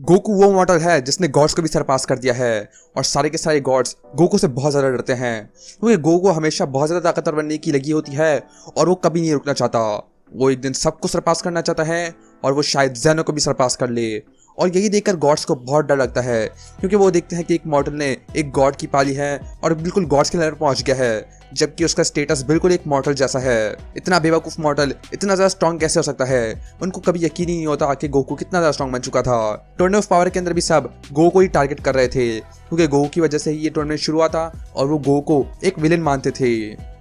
Goku वो model है जिसने गॉड्स को भी सरपास कर दिया है और सारे के सारे गॉड्स गोकू से बहुत ज़्यादा डरते हैं क्योंकि गोकू हमेशा बहुत ज़्यादा ताकतवर बनने की लगी होती है और वो कभी नहीं रुकना चाहता। वो एक दिन सबको सरपास करना चाहता है और वो शायद ज़ेनो को भी सरपास कर ले। और यही देखकर गॉड्स को बहुत डर लगता है क्योंकि वो देखते हैं कि एक मॉडल ने एक गॉड की पाली है और बिल्कुल गॉड्स के लेवल पर पहुंच गया है, जबकि उसका स्टेटस बिल्कुल एक मॉडल जैसा है। इतना बेवकूफ़ मॉडल इतना ज़्यादा स्ट्रॉन्ग कैसे हो सकता है? उनको कभी यकीन ही नहीं होता कि गोकू कितना ज़्यादा स्ट्रॉन्ग बन चुका था। टूर्नामेंट ऑफ पावर के अंदर भी सब गो को ही टारगेट कर रहे थे क्योंकि गो की वजह से ही ये टूर्नामेंट शुरू हुआ था और वो गो को एक विलेन मानते थे।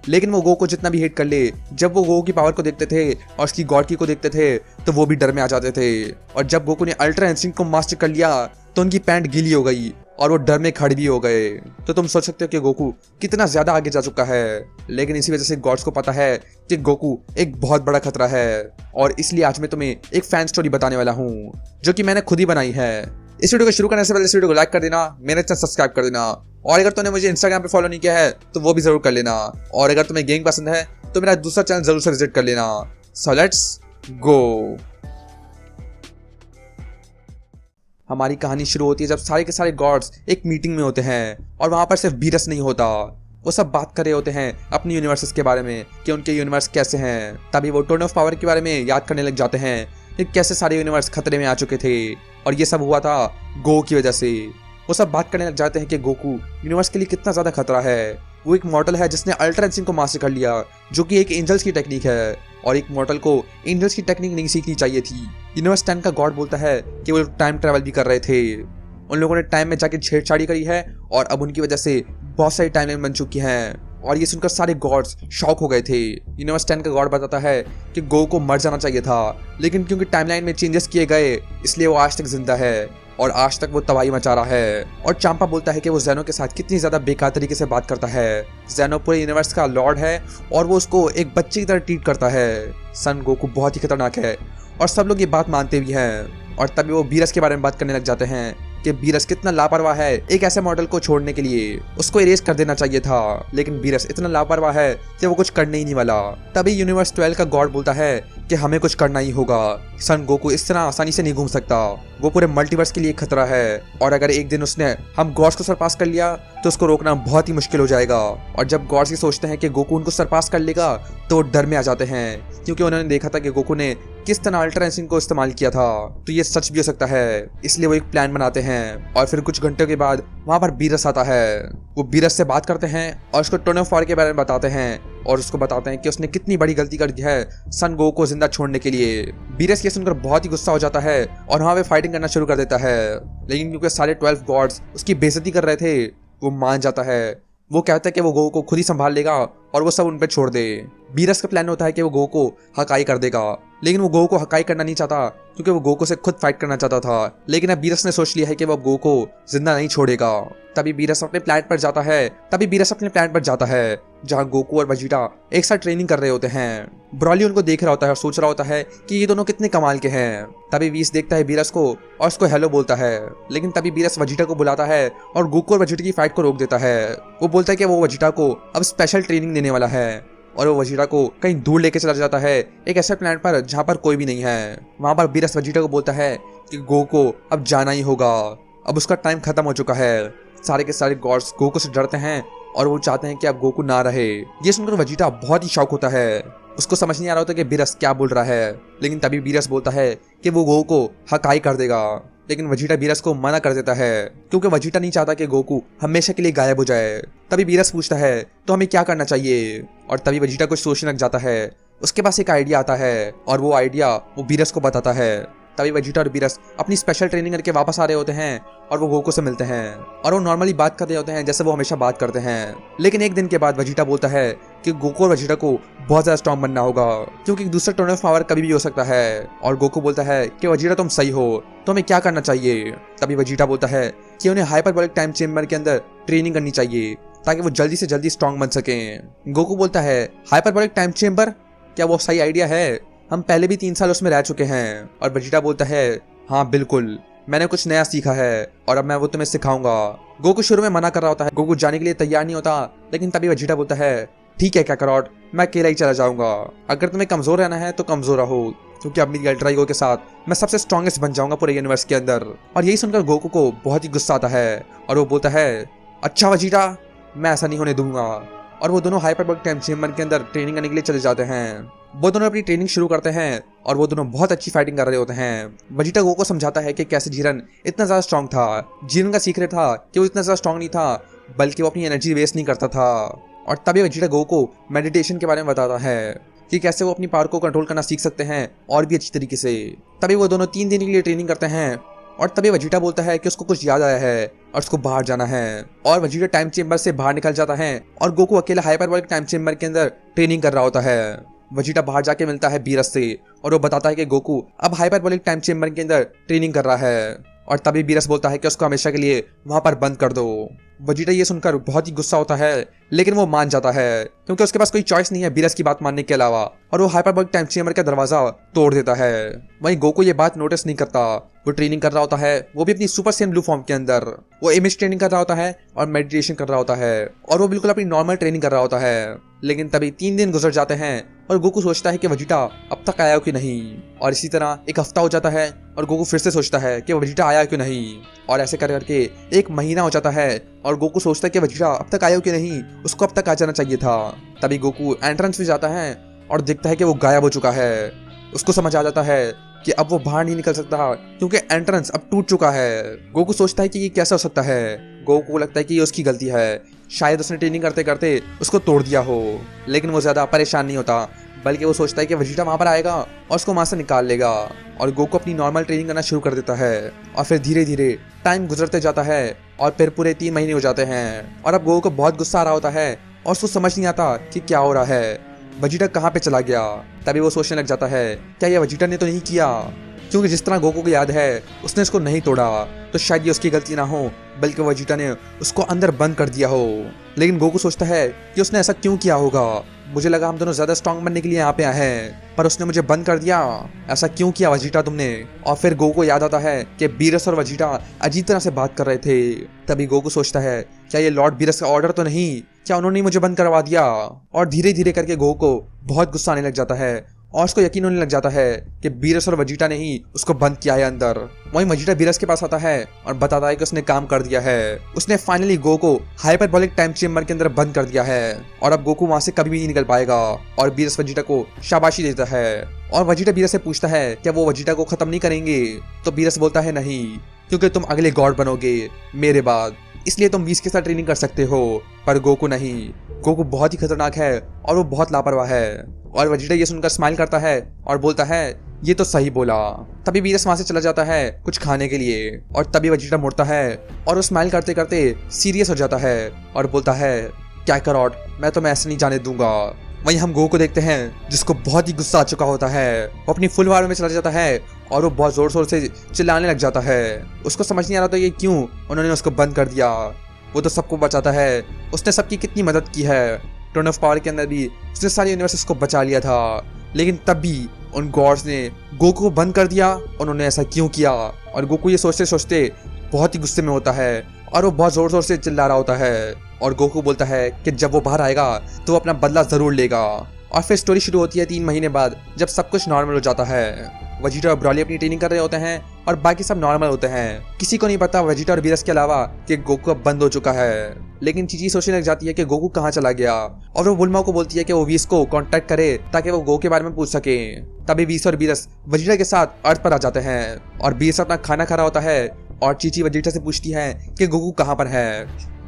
लेकिन वो गो को जितना भी हेट कर ले, जब वो गो की पावर को देखते थे और उसकी गॉड की को देखते थे तो वो भी डर में आ जाते थे। और जब गोकू ने अल्ट्रा इंस्टिंक्ट को मास्टर कर लिया तो उनकी पैंट गीली हो गई और वो डर में खड़े भी हो गए। तो तुम सोच सकते हो कि गोकू कितना ज्यादा आगे जा चुका है। लेकिन इसी वजह से गॉड्स को पता है कि गोकू एक बहुत बड़ा खतरा है और इसलिए आज मैं तुम्हें एक फैन स्टोरी बताने वाला हूँ जो कि मैंने खुद ही बनाई है। इस वीडियो को शुरू करने से पहले इस वीडियो को लाइक कर देना, मेरे चैनल सब्सक्राइब कर देना और अगर तुमने मुझे इंस्टाग्राम पे फॉलो नहीं किया है तो वो भी जरूर कर लेना। और अगर तुम्हें गेम पसंद है तो मेरा दूसरा चैनल जरूर से विजिट कर लेना। So let's go. हमारी कहानी शुरू होती है जब सारे के सारे गॉड्स एक मीटिंग में होते हैं और वहां पर सिर्फ बीरस नहीं होता। वो सब बात कर रहे होते हैं अपनी यूनिवर्सेस के बारे में कि उनके यूनिवर्स कैसे हैं। तभी वो टर्न ऑफ पावर के बारे में याद करने लग जाते हैं कि कैसे सारे यूनिवर्स खतरे में आ चुके थे और ये सब हुआ था गो की वजह से। वो सब बात करने लग जाते हैं कि गोकू यूनिवर्स के लिए कितना ज़्यादा खतरा है। वो एक मॉडल है जिसने अल्ट्रा इंस्टिंक्ट को मास्टर कर लिया जो कि एक एंजल्स की टेक्निक है और एक मॉडल को एंजल्स की टेक्निक नहीं सीखनी चाहिए थी। यूनिवर्स 10 का गॉड बोलता है कि वो टाइम ट्रैवल भी कर रहे थे। उन लोगों ने टाइम में जाके छेड़छाड़ी करी है और अब उनकी वजह से बहुत सारी टाइमलाइन बन चुकी हैं और ये सुनकर सारे गॉड्स शॉक हो गए थे। यूनिवर्स 10 का गॉड बताता है कि गो को मर जाना चाहिए था लेकिन क्योंकि टाइमलाइन में चेंजेस किए गए इसलिए वो आज तक जिंदा है और आज तक वो तबाही मचा रहा है। और चांपा बोलता है कि वो ज़ेनो के साथ कितनी ज़्यादा बेकार तरीके से बात करता है। ज़ेनो पूरे यूनिवर्स का लॉर्ड है और वो उसको एक बच्चे की तरह ट्रीट करता है। सन गोकू बहुत ही खतरनाक है और सब लोग ये बात मानते भी हैं। और तभी वो बीरस के बारे में बात करने लग जाते हैं कि बीरस कितना लापरवाह है एक ऐसे मॉडल को छोड़ने के लिए, उसको इरेज कर देना चाहिए था। लेकिन बीरस इतना लापरवाह है कि वो कुछ करने ही नहीं वाला। तभी यूनिवर्स 12 का गॉड बोलता है कि हमें कुछ करना ही होगा। सन गोकू इस तरह आसानी से नहीं घूम सकता, वो पूरे मल्टीवर्स के लिए खतरा है और अगर एक दिन उसने हम गॉड्स को सरपास कर लिया तो उसको रोकना बहुत ही मुश्किल हो जाएगा। और जब गॉड्स ये सोचते हैं कि गोकू उनको सरपास कर लेगा तो वो डर में आ जाते हैं क्योंकि उन्होंने देखा था कि गोकू ने किस तरह अल्ट्रा इंस्टिंक्ट को इस्तेमाल किया था, तो ये सच भी हो सकता है। इसलिए वो एक प्लान बनाते हैं और फिर कुछ घंटों के बाद वहां पर बीरस आता है। वो बीरस से बात करते हैं और उसको टर्न ऑफ पावर के बारे में बताते हैं और उसको बताते हैं कि उसने कितनी बड़ी गलती कर दी है सन गो को जिंदा छोड़ने के लिए। बीरस ये सुनकर बहुत ही गुस्सा हो जाता है और वहां पे फाइटिंग करना शुरू कर देता है। लेकिन क्योंकि सारे 12 गॉड्स उसकी बेइज्जती कर रहे थे वो मान जाता है। वो कहता है कि वो गो को खुद ही संभाल लेगा और वो सब उन पर छोड़ दे। बीरस का प्लान होता है कि वो गो को हकाई कर देगा लेकिन वो गो को हकाई करना नहीं चाहता क्योंकि वो गो को से खुद फाइट करना चाहता था। लेकिन अब बीरस ने सोच लिया है कि वो गो को जिंदा नहीं छोड़ेगा। तभी बीरस अपने प्लान पर जाता है जहाँ गोकू और वेजिटा एक साथ ट्रेनिंग कर रहे होते हैं। ब्रॉली उनको देख रहा होता है और सोच रहा होता है कि ये दोनों कितने कमाल के हैं। तभी वीस देखता है बीरस को और उसको हेलो बोलता है। लेकिन तभी बीरस वेजिटा को बुलाता है और गोकू और वेजिटा की फाइट को रोक देता है। वो बोलता है कि वो वेजिटा को अब स्पेशल ट्रेनिंग देने वाला है और वो वेजिटा को कहीं दूर लेके चला जाता है एक ऐसे प्लैनेट पर जहाँ पर कोई भी नहीं है। वहाँ पर बीरस वेजिटा को बोलता है कि गो को अब जाना ही होगा, अब उसका टाइम खत्म हो चुका है। सारे के सारे गॉड्स गोकू से डरते हैं और वो चाहते हैं कि अब गोकू ना रहे। ये सुनकर वेजिटा बहुत ही शॉक होता है, उसको समझ नहीं आ रहा होता कि बीरस क्या बोल रहा है। लेकिन तभी बीरस बोलता है कि वो गो को हकाई कर देगा। लेकिन वेजिटा बीरस को मना कर देता है क्योंकि वेजिटा नहीं चाहता कि गोकू हमेशा के लिए गायब हो जाए। तभी बीरस पूछता है तो हमें क्या करना चाहिए और तभी वेजिटा कुछ सोचने लग जाता है। उसके पास एक आइडिया आता है और वो आइडिया वो बीरस को बताता है। तभी वेजिटा और बीरस अपनी स्पेशल ट्रेनिंग करके वापस आ रहे होते हैं और वो गोकू से मिलते हैं और वो नॉर्मली बात कर रहे होते हैं जैसे वो हमेशा बात करते हैं। लेकिन एक दिन के बाद वेजिटा बोलता है कि गोकू और वेजिटा को बहुत ज़्यादा स्ट्रॉन्ग बनना होगा क्योंकि दूसरा टर्न ऑफ पावर कभी भी हो सकता है। और गोकू बोलता है कि वेजिटा तुम सही हो तो हमें क्या करना चाहिए। तभी वेजिटा बोलता है कि उन्हें हाइपरबोलिक टाइम चेम्बर के अंदर ट्रेनिंग करनी चाहिए ताकि वो जल्दी से जल्दी स्ट्रॉन्ग बन सकें। गोकू बोलता है हाइपरबोलिक टाइम चेम्बर, क्या वो सही आइडिया है? हम पहले भी 3 साल उसमें रह चुके हैं। और वेजिटा बोलता है हाँ बिल्कुल, मैंने कुछ नया सीखा है और अब मैं वो तुम्हें सिखाऊंगा। गोकू शुरू में मना कर रहा होता है, गोकू जाने के लिए तैयार नहीं होता। लेकिन तभी वेजिटा बोलता है ठीक है काकारोट, मैं अकेला ही चला जाऊंगा। अगर तुम्हें कमजोर रहना है तो कमजोर रहो क्योंकि अब मेरी अल्ट्रा ईगो के साथ मैं सबसे स्ट्रॉन्गेस्ट बन जाऊंगा पूरे यूनिवर्स के अंदर। और यही सुनकर गोकू को बहुत ही गुस्सा आता है और वो बोलता है, अच्छा वजीरा, मैं ऐसा नहीं होने दूंगा। और वो दोनों हाइपरबोलिक टाइम चेम्बर के अंदर ट्रेनिंग करने के लिए चले जाते हैं। वो दोनों अपनी ट्रेनिंग शुरू करते हैं और वो दोनों बहुत अच्छी फाइटिंग कर रहे होते हैं। वजीटा गोकू को समझाता है कि कैसे जीरन इतना ज़्यादा स्ट्रॉन्ग था। जीरन का सीक्रेट था कि वो इतना ज़्यादा स्ट्रॉन्ग नहीं था, बल्कि वो अपनी एनर्जी वेस्ट नहीं करता था। और तभी वजीटा गोकू को मेडिटेशन के बारे में बताता है कि कैसे वो अपनी पावर को कंट्रोल करना सीख सकते हैं और भी अच्छी तरीके से। तभी वो दोनों 3 दिन के लिए ट्रेनिंग करते हैं और तभी वजीटा बोलता है कि उसको कुछ याद आया है और उसको बाहर जाना है। और वजीटा टाइम चेम्बर से बाहर निकल जाता है और गोकू अकेला हाइपरबोलिक टाइम चेम्बर के अंदर ट्रेनिंग कर रहा होता है। वजीटा बाहर जाके मिलता है बीरस से और वो बताता है कि गोकू अब हाइपरबोलिक टाइम चेम्बर के अंदर ट्रेनिंग कर रहा है। और तभी बीरस बोलता है कि उसको हमेशा के लिए वहां पर बंद कर दो। वजीटा ये सुनकर बहुत ही गुस्सा होता है, लेकिन वो मान जाता है क्योंकि उसके पास कोई चॉइस नहीं है बीरस की बात मानने के अलावा। और वो हाइपरबोलिक टाइम चेम्बर का दरवाजा तोड़ देता है। वहीं गोकू ये बात नोटिस नहीं करता। वो ट्रेनिंग कर रहा होता है, वो भी अपनी सुपर सेम ब्लू फॉर्म के अंदर। वो इमेज ट्रेनिंग कर रहा होता है और मेडिटेशन कर रहा होता है और वो बिल्कुल अपनी नॉर्मल ट्रेनिंग कर रहा होता है। लेकिन तभी 3 दिन गुजर जाते हैं और गोकू सोचता है कि वजीटा अब तक आया कि नहीं। और इसी तरह एक हफ्ता हो जाता है और गोकू फिर से सोचता है कि वजीटा आया क्यों नहीं। और ऐसे कर करके 1 महीना हो जाता है और गोकू सोचता है कि वजीटा अब तक आया क्यों नहीं, उसको अब तक आ जाना चाहिए था। तभी गोकू एंट्रेंस में जाता है और देखता है कि वो गायब हो चुका है। उसको समझ आ जाता है कि अब वो बाहर नहीं निकल सकता क्योंकि एंट्रेंस अब टूट चुका है। गोकू सोचता है कि ये कैसा हो सकता है। गोकू को लगता है कि ये उसकी गलती है, शायद उसने ट्रेनिंग करते करते उसको तोड़ दिया हो। लेकिन वो ज़्यादा परेशान नहीं होता, बल्कि वो सोचता है कि वजीटा वहाँ पर आएगा और उसको वहाँ से निकाल लेगा। और गोकू अपनी नॉर्मल ट्रेनिंग करना शुरू कर देता है। और फिर धीरे धीरे टाइम गुजरते जाता है और फिर पूरे 3 महीने हो जाते हैं। और अब गोकू को बहुत गुस्सा आ रहा होता है और उसको समझ नहीं आता कि क्या हो रहा है, वजीटा कहाँ पे चला गया। तभी वो सोचने लग जाता है, क्या ये वजीटा ने तो नहीं किया, क्योंकि जिस तरह गोकू को याद है उसने उसको नहीं तोड़ा, तो शायद ये उसकी गलती ना हो, बल्कि वजीटा ने उसको अंदर बंद कर दिया हो। लेकिन गोकू सोचता है कि उसने ऐसा क्यों किया होगा। मुझे लगा हम दोनों ज्यादा स्ट्रॉन्ग बनने के लिए यहाँ पे आए हैं, पर उसने मुझे बंद कर दिया। ऐसा क्यों किया वजीटा तुमने। और फिर गोकू को याद आता है कि बीरस और वजीटा अजीब तरह से बात कर रहे थे। तभी गोकू सोचता है, क्या ये लॉर्ड बीरस का ऑर्डर तो नहीं, क्या उन्होंने मुझे बंद करवा दिया। और धीरे धीरे करके गोकू को बहुत गुस्सा आने लग जाता है और उसको यकीन होने लग जाता है कि बीरस और वजीटा ने ही उसको बंद किया है अंदर। वहीं वजीटा बीरस के पास आता है और बताता है कि उसने काम कर दिया है। उसने फाइनली गोकू को हाइपरबोलिक टाइम चेम्बर के अंदर बंद कर दिया है और अब गोकू वहां से कभी भी नहीं निकल पाएगा। और बीरस वजीटा को शाबाशी देता है और वजीटा बीरस से पूछता है क्या वो वजीटा को खत्म नहीं करेंगे। तो बीरस बोलता है नहीं, क्योंकि तुम अगले गॉड बनोगे मेरे बाद, इसलिए तुम 20 के साथ ट्रेनिंग कर सकते हो, पर गोकू नहीं। गोकू बहुत ही खतरनाक है और वो बहुत लापरवाह है। और वजीटा ये सुनकर स्माइल करता है और बोलता है ये तो सही बोला। तभी बीरस वहां से चला जाता है कुछ खाने के लिए और तभी वजीटा मुड़ता है और वो स्माइल करते करते सीरियस हो जाता है और बोलता है क्या करॉट, मैं तो ऐसे नहीं जाने दूंगा। वहीं हम गोकू को देखते हैं जिसको बहुत ही गुस्सा आ चुका होता है। वो अपनी फुल वार में चला जाता है और वो बहुत जोर शोर से चिल्लाने लग जाता है। उसको समझ नहीं आ रहा था ये क्यों उन्होंने उसको बंद कर दिया। वो तो सबको बचाता है, उसने सबकी कितनी मदद की है। टर्न ऑफ पावर के अंदर भी उसने सारे यूनिवर्सेस को बचा लिया था, लेकिन तब भी उन गॉड्स ने गोकू को बंद कर दिया। उन्होंने ऐसा क्यों किया। और गोकू ये सोचते सोचते बहुत ही गुस्से में होता है और वो बहुत जोर जोर से चिल्ला रहा होता है। और गोकू बोलता है कि जब वो बाहर आएगा तो वो अपना बदला जरूर लेगा। और फिर स्टोरी शुरू होती है 3 महीने बाद, जब सब कुछ नॉर्मल हो जाता है। वजीटा और ब्रॉली अपनी ट्रेनिंग कर रहे होते हैं और बाकी सब नॉर्मल होते हैं। किसी को नहीं पता वजीटा और बीरस के अलावा कि गोकू अब बंद हो चुका है। लेकिन चीची सोचने लग जाती है कि गोकू कहाँ चला गया और वो बुलमा को बोलती है कि वो वीस को कांटेक्ट करे ताकि वो गोकू के बारे में पूछ सके। तभी वीस और बीरस वजीटा के साथ अर्थ पर आ जाते हैं और बीरस अपना खाना खा रहा होता है और चीची वजीटा से पूछती है कि गोकू कहाँ पर है।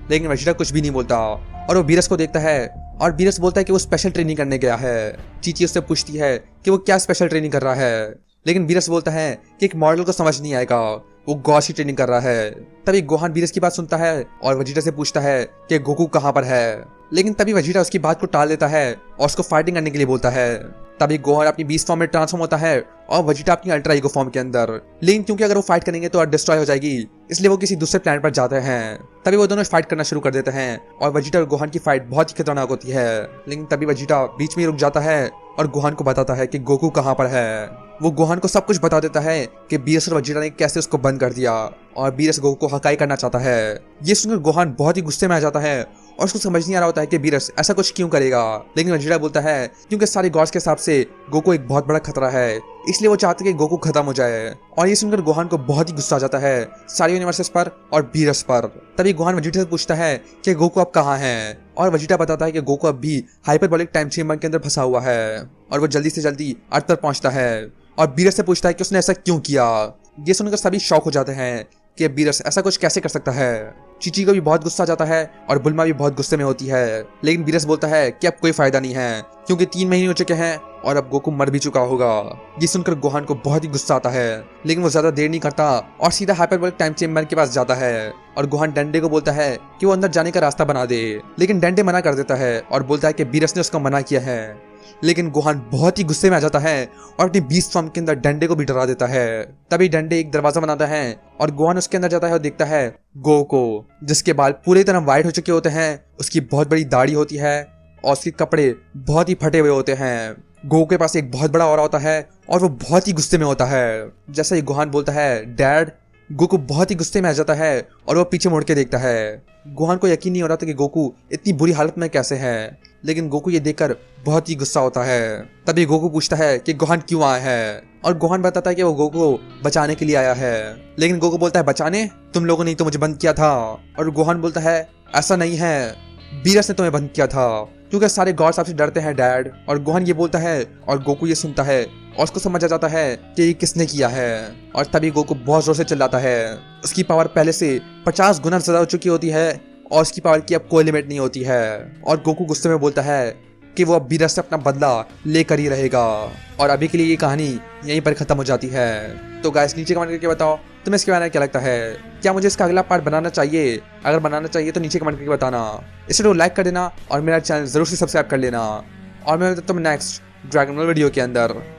लेकिन वजीटा कुछ भी नहीं बोलता और वो बीरस को देखता है और बीरस बोलता है कि वो स्पेशल ट्रेनिंग करने गया है। चीची उससे पूछती है कि वो क्या स्पेशल ट्रेनिंग कर रहा है, लेकिन बीरस बोलता है कि एक मॉडल को समझ नहीं आएगा, वो गॉश की ट्रेनिंग कर रहा है। तभी गोहान बीरस की बात सुनता है और वजीटा से पूछता है कि गोकू कहाँ पर है। लेकिन तभी वजीटा उसकी बात को टाल देता है और उसको फाइटिंग करने के लिए बोलता है। तभी गोहान अपनी बीस्ट फॉर्म में ट्रांसफॉर्म होता है और वजीटा अपनी अल्ट्रा ईगो फॉर्म के अंदर। लेकिन क्योंकि अगर वो फाइट करेंगे तो अर्थ डिस्ट्रॉय हो जाएगी, इसलिए वो किसी दूसरे प्लैनेट पर जाते हैं। तभी वो दोनों फाइट करना शुरू कर देते हैं और वजीटा और गोहान की फाइट बहुत ही खतरनाक होती है। लेकिन तभी वजीटा बीच में रुक जाता है और गोहान को बताता है कि गोकू कहाँ पर है। वो गोहान को सब कुछ बता देता है कि बीरस और वजीटा ने कैसे उसको बंद कर दिया और बीरस गोकू को हकाई करना चाहता है। ये सुनकर गोहान बहुत ही गुस्से में आ जाता है और उसको समझ नहीं आ रहा होता है कि बीरस ऐसा कुछ क्यों करेगा। लेकिन वजीटा बोलता है क्योंकि सारे गॉड्स के हिसाब से गोकू एक बहुत बड़ा खतरा है, इसलिए वो चाहते कि गोकू खत्म हो जाए। और ये सुनकर गोहान को बहुत ही गुस्सा आ जाता है सारे यूनिवर्सेस पर और बीरस पर। तभी गोहान वेजिटा से पूछता है कि गोकू अब कहाँ है, और वेजिटा बताता है कि गोकू अब भी हाइपरबोलिक टाइम चेम्बर के अंदर फंसा हुआ है और वो जल्दी से जल्दी अर्थ पर पहुंचता है और बीरस से पूछता है कि उसने ऐसा क्यों किया। ये सुनकर सभी शॉक हो जाते हैं कि बीरस ऐसा कुछ कैसे कर सकता है। चीची को भी बहुत गुस्सा आ जाता है और बुल्मा भी बहुत गुस्से में होती है, लेकिन बीरस बोलता है कि अब कोई फायदा नहीं है क्योंकि 3 महीने हो चुके हैं और अब गोकू मर भी चुका होगा। ये सुनकर गोहान को बहुत ही गुस्सा आता है, लेकिन वो ज्यादा देर नहीं करता और सीधा हाइपरबोलिक टाइम चेम्बर के पास जाता है और गोहान डेंडे को बोलता है कि वो अंदर जाने का रास्ता बना दे, लेकिन डेंडे मना कर देता है और बोलता है कि बीरस ने उसको मना किया है। लेकिन गोहान बहुत ही गुस्से में आ जाता है और अपनी बीस्ट फॉर्म के अंदर डंडे को भी डरा देता है। तभी डंडे एक दरवाजा बनाता है और गोहान उसके अंदर जाता है और देखता है गो को, जिसके बाल पूरी तरह वाइट हो चुके होते हैं, उसकी बहुत बड़ी दाढ़ी होती है और उसके कपड़े बहुत ही फटे हुए होते हैं। गो के पास एक बहुत बड़ा ऑरा होता है और वो बहुत ही गुस्से में होता है। जैसा ही गोहान बोलता है डैड, गोकू बहुत ही गुस्से में आ जाता है और वो पीछे मुड़ के देखता है। गोहान को यकीन नहीं हो रहा था कि गोकू इतनी बुरी हालत में कैसे है, लेकिन गोकू ये देखकर बहुत ही गुस्सा होता है। तभी गोकू पूछता है कि गोहान क्यों आया है, और गोहान बताता है कि वो गोकू को बचाने के लिए आया है। लेकिन गोकू बोलता है बचाने? तुम लोगों ने तो मुझे बंद किया था। और गोहान बोलता है ऐसा नहीं है, बीरस ने तुम्हें बंद किया था क्योंकि सारे गॉड्स आपसे डरते हैं डैड। और गोहान ये बोलता है और गोकू ये सुनता है और उसको समझ आ जाता है कि ये किसने किया है। और तभी गोकू बहुत जोर से चिल्लाता है। उसकी पावर पहले से 50 गुना ज्यादा हो चुकी होती है और उसकी पावर की अब कोई लिमिट नहीं होती है। और गोकू गुस्से में बोलता है कि वो अब बीरस से अपना बदला लेकर ही रहेगा। और अभी के लिए ये कहानी यहीं पर खत्म हो जाती है। तो गाइस नीचे कमेंट करके बताओ तुम्हें इसके बारे में क्या लगता है, क्या मुझे इसका अगला पार्ट बनाना चाहिए? अगर बनाना चाहिए तो नीचे कमेंट करके बताना। इस वीडियो को लाइक कर देना और मेरा चैनल जरूर से सब्सक्राइब कर लेना। और मैं मिलता हूं नेक्स्ट ड्रैगन बॉल वीडियो के अंदर।